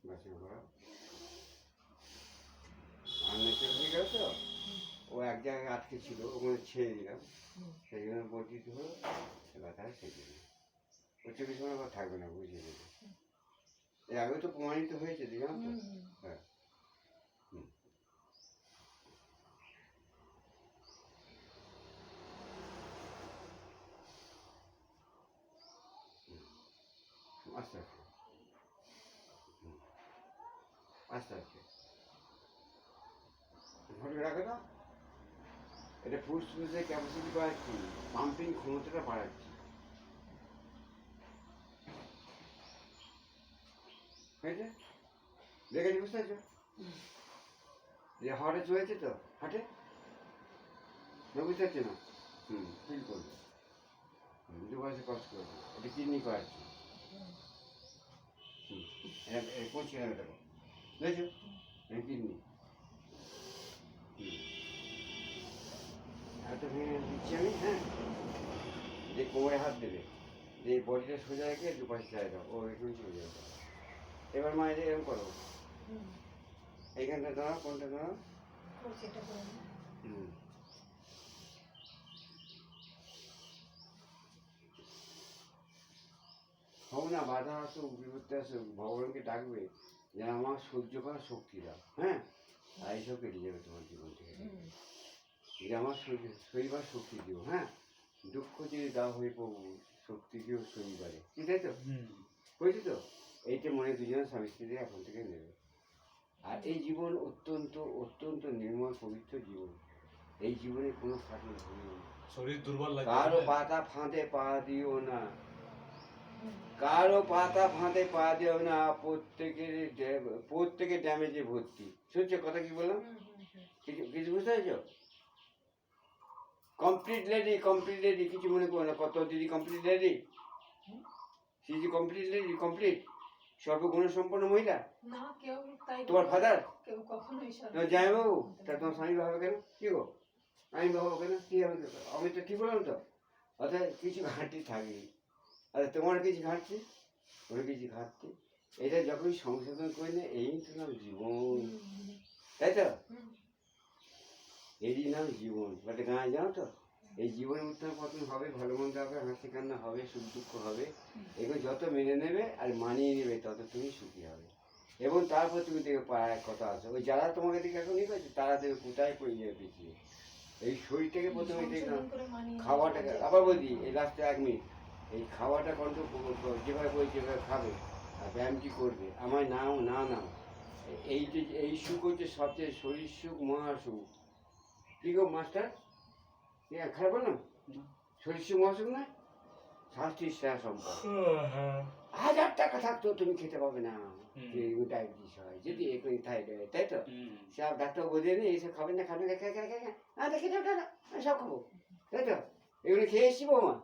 বাসন করা আর নেচার হয়ে গেল তো, ও এক জায়গায় আটকে ছিল, ওখানে ছেড়ে দিলাম, সেই জন্য বর্ধিত হলো, ব্যথা সেই জন্য ও 24 ঘন্টা আবার থাকবে না, বুঝিয়ে দেবে। এর আগেও তো প্রমাণিত হয়েছে, দেখলাম তো। হ্যাঁ, আস্তে আস্তে আস্তে আস্তে ঘরে রাখে না, এটা ফুসফুসের ক্যাপাসিটি বাড়াচ্ছি, পাম্পিং ক্ষমতাটা বাড়াচ্ছি, হয়েছে? দেখেছি, বুঝতে পারছো? যে হাটে চলেছে তো, হাটে বুঝতে পারছো না? ফিল করবে, দু বয়সে কষ্ট করবে, এটা কিডনি করাচ্ছি। করছি না, দেখো বুঝেছো, কিডনি এত ভেঙে দিচ্ছি আমি। হ্যাঁ, যে কোমরে হাত দেবে, যে বডিটা সোজা রেখে দুপাশে চাই দাও, ও এখানে চলে যাবে। এবার মায়ের এরকম করো, এইখানটা দাঁড়াও, কোনটা দাঁড়াও, হোক না, বাধা আসুক, বিপত্তি আসুক, ভগবানকে ডাকবে যে আমার সহ্য করার শক্তি দাও। হ্যাঁ, আর এইসব কেটে যাবে তোমার জীবন থেকে, যে আমার শরীবার শক্তি দিও। হ্যাঁ, দুঃখ যদি দাও হয়ে প্রভু, শক্তি দিও শনিবারে, ঠিক আছে তো? বুঝছি তো? এইটা মনে দুজনের স্বামী স্ত্রী এখন থেকে নেবে। আর এই জীবন অত্যন্ত অত্যন্ত নির্মল পবিত্র জীবন, এই জীবনে কোনো ফাটল হইও না, শরীর দুর্বল লাগে, কারো পাতা ফাঁদে পা দিও না, কারো পাতা ফাঁদে পা দিও না, প্রত্যেকের ড্যামেজে ভর্তি। শুনছো কথা কি বললাম? কিছু কিছু বুঝতে পেরেছো? কমপ্লিট লেডি, কিছু মনে করো না। কত দিদি কমপ্লিট লেডি, দিদি কমপ্লিট লেডি, কমপ্লিট সর্বগুণ সম্পন্ন মহিলা। তোমার ফাদার, তোমার জামাইবাবু, তা তোমার স্বামী ভাবে কেন? কি গো, আমি ভাবো কেন? কি হবে? আমি তো ঠিক বললাম তো। অর্থাৎ কিছু ঘাটতি থাকে, আচ্ছা তোমার কিছু ঘাটতি, ওর কিছু ঘাটতি, এটা যখন সংশোধন করে নেয়, এই তো নাম জীবন, তাই তো? এরই নাম জীবন। একটা গাঁয়ে জানো তো, এই জীবনে উত্থান পতন হবে, ভালো মন্দ হবে, হাসি কান্না হবে, সুখ দুঃখ হবে, এগুলো যত মেনে নেবে আর মানিয়ে নেবে, তত তুমি সুখী হবে। এবং তারপর তুমি দেখবে পাড়ায় কথা আছে, ওই যারা তোমাকে দিকে এখন নিয়ে গেছে, তারা দেখবে কোথায় পড়ে যাবে পিছিয়ে। এই শরীরটাকে প্রথমে দেখলাম, খাওয়াটাকে আবার বলছি, এই লাস্টে 1 মিনিট, এই খাওয়াটা কন্ট্রোল যেভাবে বই যেভাবে খাবে আর ব্যায়ামটি করবে, আমার নাও না নাও, এই সুখ হচ্ছে সবচেয়ে শরীর সুখ, মহাসুখ। কি গো মাস্টার, খারাপ বললাম? শরীর সুখ মহাসুখ না, স্বাস্থ্যের সেরা সম্পদ। 1000 টাকা থাকতো তুমি খেতে পাবে না, ডায়াবেটিস হয় যদি, এখনই থাইরয়েড, তাই তো? সব ডাক্তার বোঝে নি, এইসব খাবেন না, খাবেন না, খেয়ে সব খাবো, তাই তো? এগুলো খেয়ে এসছি বৌমা।